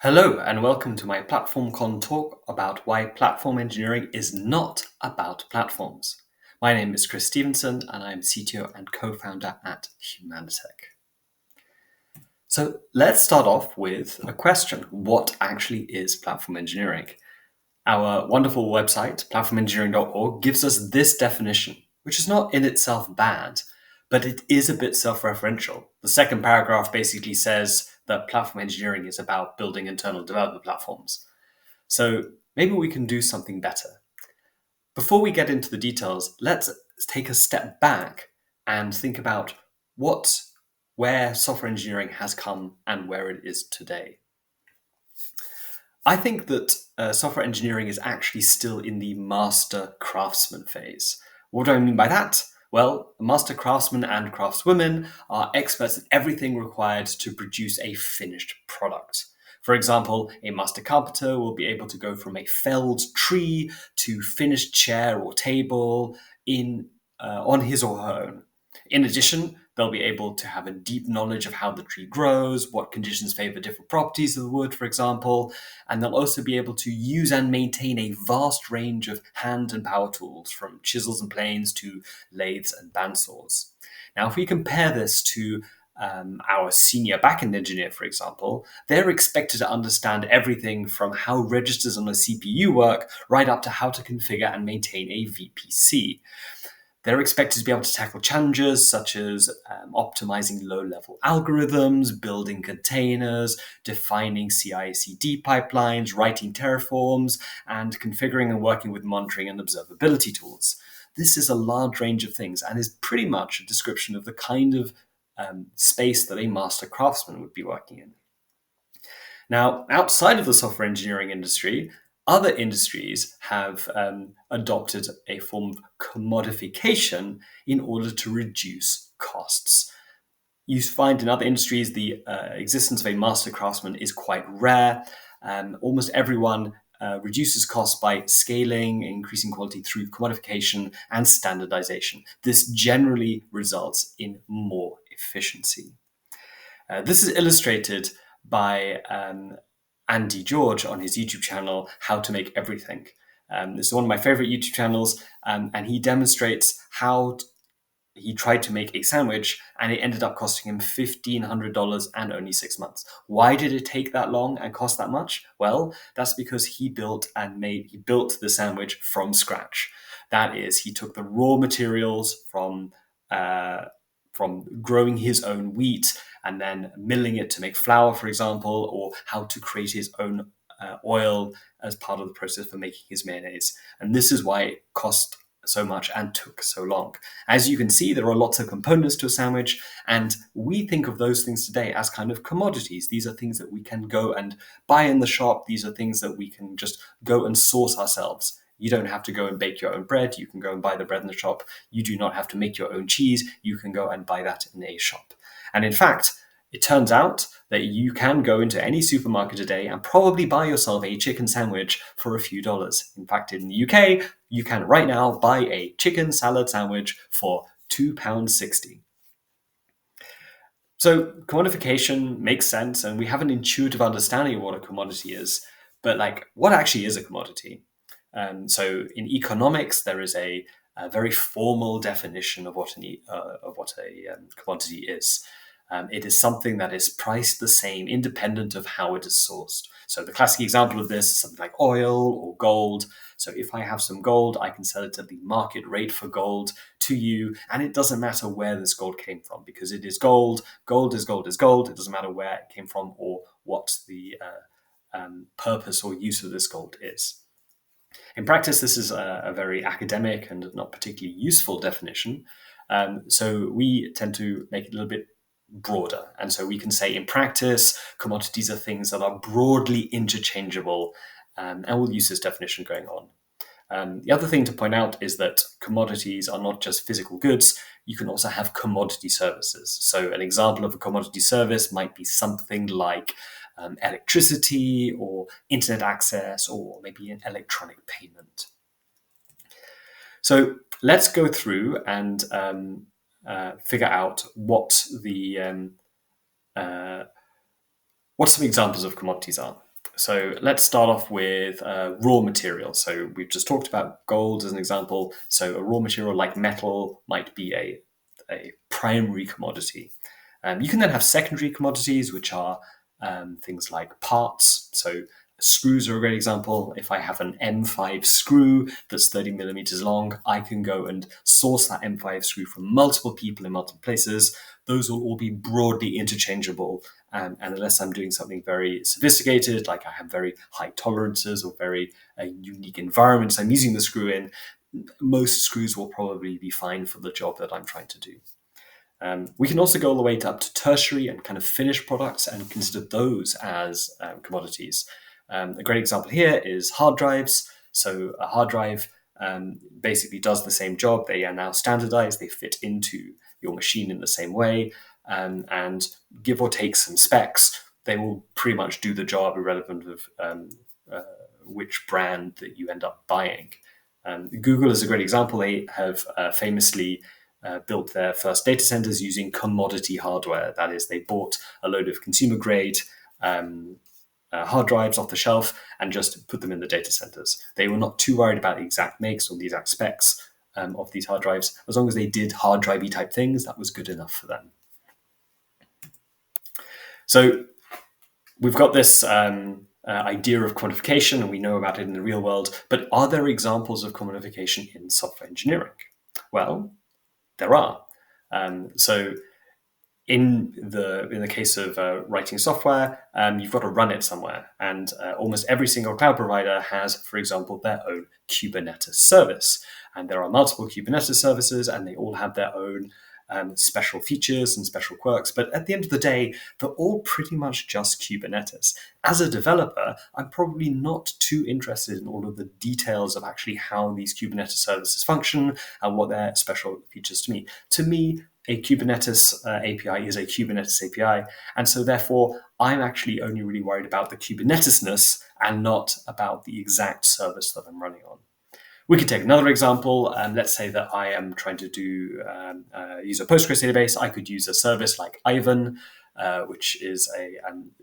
Hello and welcome to my PlatformCon talk about why platform engineering is not about platforms. My name is Stephenson and I'm CTO and co-founder at Humanitech. So let's start off with a question. What actually is platform engineering? Our wonderful website, platformengineering.org, gives us this definition, which is not in itself bad, but it is a bit self-referential. The second paragraph basically says that platform engineering is about building internal development platforms. So maybe we can do something better. Before we get into the details, let's take a step back and think about where software engineering has come and where it is today. I think that software engineering is actually still in the master craftsman phase. What do I mean by that? Well, master craftsmen and craftswomen are experts at everything required to produce a finished product. For example, a master carpenter will be able to go from a felled tree to finished chair or table on his or her own. In addition, they'll be able to have a deep knowledge of how the tree grows, what conditions favor different properties of the wood, for example, and they'll also be able to use and maintain a vast range of hand and power tools, from chisels and planes to lathes and bandsaws. Now, if we compare this to our senior backend engineer, for example, they're expected to understand everything from how registers on a CPU work right up to how to configure and maintain a VPC. They're expected to be able to tackle challenges such as optimizing low-level algorithms, building containers, defining CI/CD pipelines, writing terraforms, and configuring and working with monitoring and observability tools. This is a large range of things and is pretty much a description of the kind of space that a master craftsman would be working in. Now, outside of the software engineering industry, other industries have adopted a form of commodification in order to reduce costs. You find in other industries the existence of a master craftsman is quite rare. Almost everyone reduces costs by scaling, increasing quality through commodification and standardization. This generally results in more efficiency. This is illustrated by Andy George on his YouTube channel, How to Make Everything. This is one of my favorite YouTube channels, and he demonstrates how he tried to make a sandwich and it ended up costing him $1,500 and only 6 months. Why did it take that long and cost that much? Well, that's because he built the sandwich from scratch. That is, he took the raw materials from growing his own wheat and then milling it to make flour, for example, or how to create his own oil as part of the process for making his mayonnaise. And this is why it cost so much and took so long. As you can see, there are lots of components to a sandwich, and we think of those things today as kind of commodities. These are things that we can go and buy in the shop. These are things that we can just go and source ourselves. You don't have to go and bake your own bread. You can go and buy the bread in the shop. You do not have to make your own cheese. You can go and buy that in a shop. And in fact, it turns out that you can go into any supermarket today and probably buy yourself a chicken sandwich for a few dollars. In fact, in the UK, you can right now buy a chicken salad sandwich for £2.60. So commodification makes sense, and we have an intuitive understanding of what a commodity is. But what actually is a commodity? So in economics, there is a very formal definition of what a commodity is. It is something that is priced the same, independent of how it is sourced. So the classic example of this is something like oil or gold. So if I have some gold, I can sell it at the market rate for gold to you, and it doesn't matter where this gold came from because it is gold. Gold is gold is gold. It doesn't matter where it came from or what the purpose or use of this gold is. In practice, this is a very academic and not particularly useful definition. So we tend to make it a little bit broader. And so we can say in practice, commodities are things that are broadly interchangeable, and we'll use this definition going on. The other thing to point out is that commodities are not just physical goods. You can also have commodity services. So an example of a commodity service might be something like electricity or internet access or maybe an electronic payment. So let's go through and figure out what some examples of commodities are. So let's start off with raw materials. So we've just talked about gold as an example. So a raw material like metal might be a primary commodity. You can then have secondary commodities, which are things like parts. So screws are a great example. If I have an M5 screw that's 30 millimeters long, I can go and source that M5 screw from multiple people in multiple places. Those will all be broadly interchangeable. And unless I'm doing something very sophisticated, like I have very high tolerances or very unique environments I'm using the screw in, most screws will probably be fine for the job that I'm trying to do. We can also go all the way up to tertiary and kind of finished products and consider those as commodities. A great example here is hard drives. So a hard drive basically does the same job. They are now standardized. They fit into your machine in the same way. And give or take some specs, they will pretty much do the job irrelevant of which brand that you end up buying. Google is a great example. They have famously built their first data centers using commodity hardware. That is, they bought a load of consumer grade hard drives off the shelf and just put them in the data centers. They were not too worried about the exact makes or the exact specs of these hard drives. As long as they did hard drivey type things, that was good enough for them. So we've got this idea of commodification, and we know about it in the real world, but are there examples of commodification in software engineering? Well, there are. So in the case of writing software, you've got to run it somewhere. And almost every single cloud provider has, for example, their own Kubernetes service. And there are multiple Kubernetes services, and they all have their own special features and special quirks. But at the end of the day, they're all pretty much just Kubernetes. As a developer, I'm probably not too interested in all of the details of actually how these Kubernetes services function and what their special features to me. To me, a Kubernetes API is a Kubernetes API. And so therefore, I'm actually only really worried about the Kubernetesness and not about the exact service that I'm running on. We could take another example. Let's say that I am trying to use a Postgres database. I could use a service like Ivan, which is a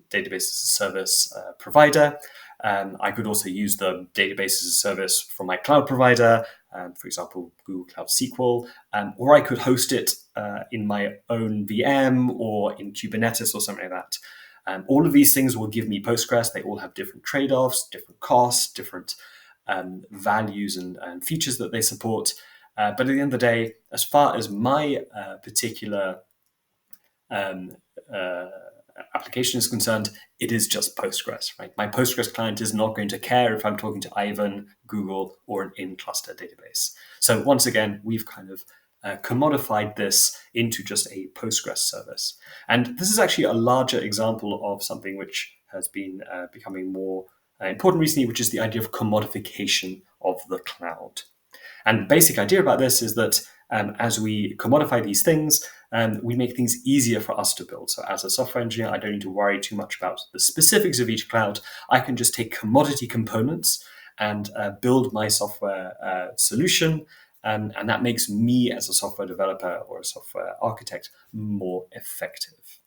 database as a service provider. I could also use the database as a service from my cloud provider, for example, Google Cloud SQL, or I could host it in my own VM or in Kubernetes or something like that. All of these things will give me Postgres. They all have different trade-offs, different costs, different values and features that they support. But at the end of the day, as far as my particular application is concerned, it is just Postgres, right? My Postgres client is not going to care if I'm talking to Ivan, Google, or an in-cluster database. So once again, we've kind of commodified this into just a Postgres service. And this is actually a larger example of something which has been becoming more important recently, which is the idea of commodification of the cloud. And the basic idea about this is that as we commodify these things, we make things easier for us to build. So as a software engineer, I don't need to worry too much about the specifics of each cloud. I can just take commodity components and build my software solution. And that makes me as a software developer or a software architect more effective.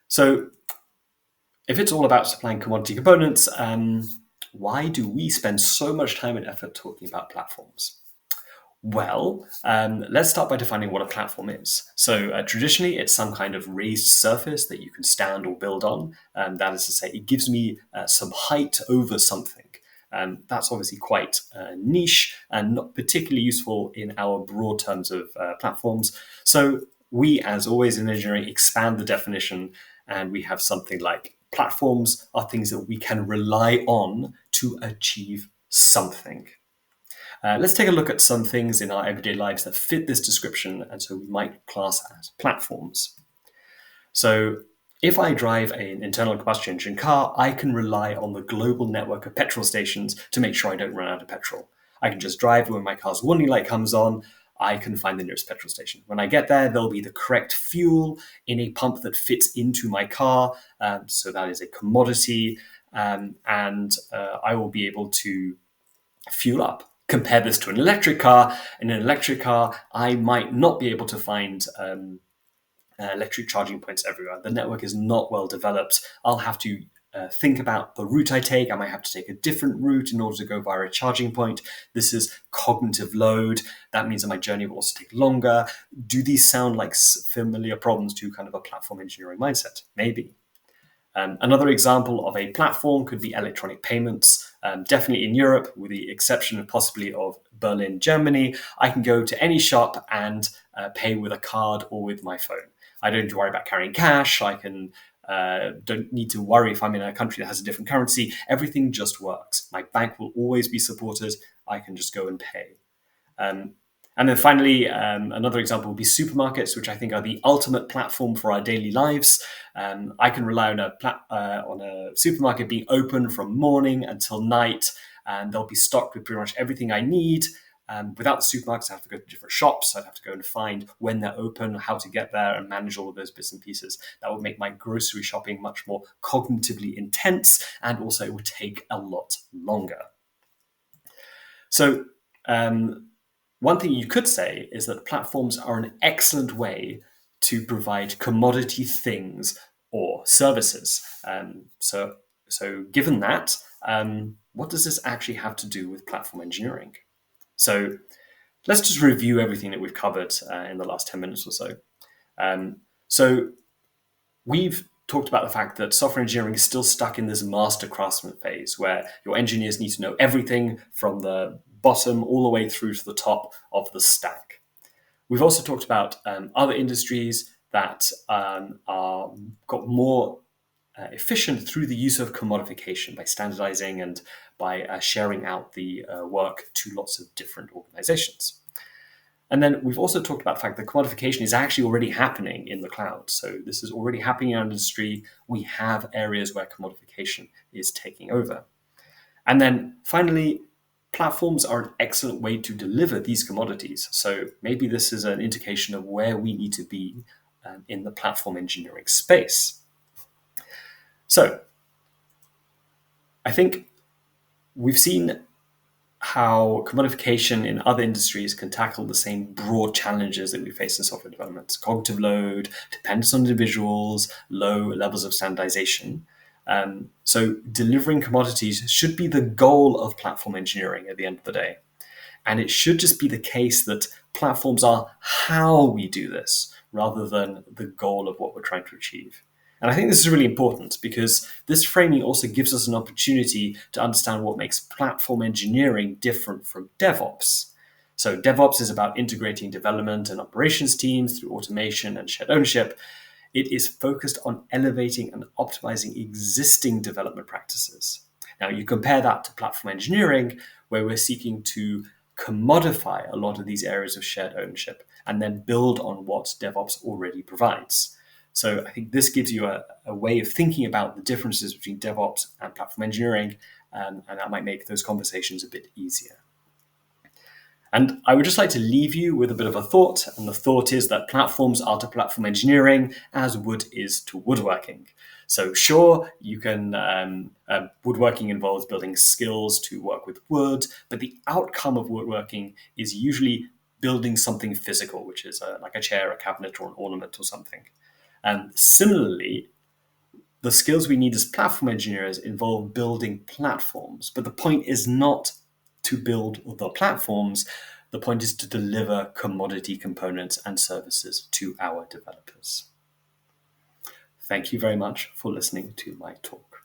So if it's all about supplying commodity components, why do we spend so much time and effort talking about platforms? Well, let's start by defining what a platform is. So traditionally, it's some kind of raised surface that you can stand or build on. That is to say, it gives me some height over something. That's obviously quite niche and not particularly useful in our broad terms of platforms. So we, as always in engineering, expand the definition, and we have something like platforms are things that we can rely on to achieve something. Let's take a look at some things in our everyday lives that fit this description, and so we might class as platforms. So if I drive an internal combustion engine car, I can rely on the global network of petrol stations to make sure I don't run out of petrol. I can just drive when my car's warning light comes on. I can find the nearest petrol station. When I get there, there'll be the correct fuel in a pump that fits into my car. So that is a commodity, and I will be able to fuel up. Compare this to an electric car. In an electric car, I might not be able to find electric charging points everywhere. The network is not well developed. I'll have to think about the route I take. I might have to take a different route in order to go via a charging point. This is cognitive load. That means that my journey will also take longer. Do these sound like familiar problems to kind of a platform engineering mindset? Maybe. Another example of a platform could be electronic payments. Definitely in Europe, with the exception of possibly of Berlin, Germany, I can go to any shop and pay with a card or with my phone. I don't need to worry about carrying cash. I can don't need to worry if I'm in a country that has a different currency. Everything just works. My bank will always be supported. I can just go and pay. And then finally, another example would be supermarkets, which I think are the ultimate platform for our daily lives. I can rely on a supermarket being open from morning until night, and they'll be stocked with pretty much everything I need. Without the supermarkets, I have to go to different shops. I'd have to go and find when they're open, how to get there, and manage all of those bits and pieces. That would make my grocery shopping much more cognitively intense, and also it would take a lot longer. So, one thing you could say is that platforms are an excellent way to provide commodity things or services. So given that, what does this actually have to do with platform engineering? So let's just review everything that we've covered in the last 10 minutes or so. So we've talked about the fact that software engineering is still stuck in this master craftsman phase where your engineers need to know everything from the bottom all the way through to the top of the stack. We've also talked about other industries that are got more efficient through the use of commodification by standardizing and by sharing out the work to lots of different organizations. And then we've also talked about the fact that commodification is actually already happening in the cloud. So this is already happening in our industry. We have areas where commodification is taking over. And then finally, platforms are an excellent way to deliver these commodities. So maybe this is an indication of where we need to be in the platform engineering space. So I think we've seen how commodification in other industries can tackle the same broad challenges that we face in software development: cognitive load, dependence on individuals, low levels of standardization. So delivering commodities should be the goal of platform engineering at the end of the day. And it should just be the case that platforms are how we do this rather than the goal of what we're trying to achieve. And I think this is really important because this framing also gives us an opportunity to understand what makes platform engineering different from DevOps. So DevOps is about integrating development and operations teams through automation and shared ownership. It is focused on elevating and optimizing existing development practices. Now, you compare that to platform engineering, where we're seeking to commodify a lot of these areas of shared ownership and then build on what DevOps already provides. So I think this gives you a way of thinking about the differences between DevOps and platform engineering, and that might make those conversations a bit easier. And I would just like to leave you with a bit of a thought, and the thought is that platforms are to platform engineering as wood is to woodworking. So sure, you can, woodworking involves building skills to work with wood, but the outcome of woodworking is usually building something physical, which is like a chair, a cabinet, or an ornament or something. Similarly, the skills we need as platform engineers involve building platforms, but the point is not to build the platforms. The point is to deliver commodity components and services to our developers. Thank you very much for listening to my talk.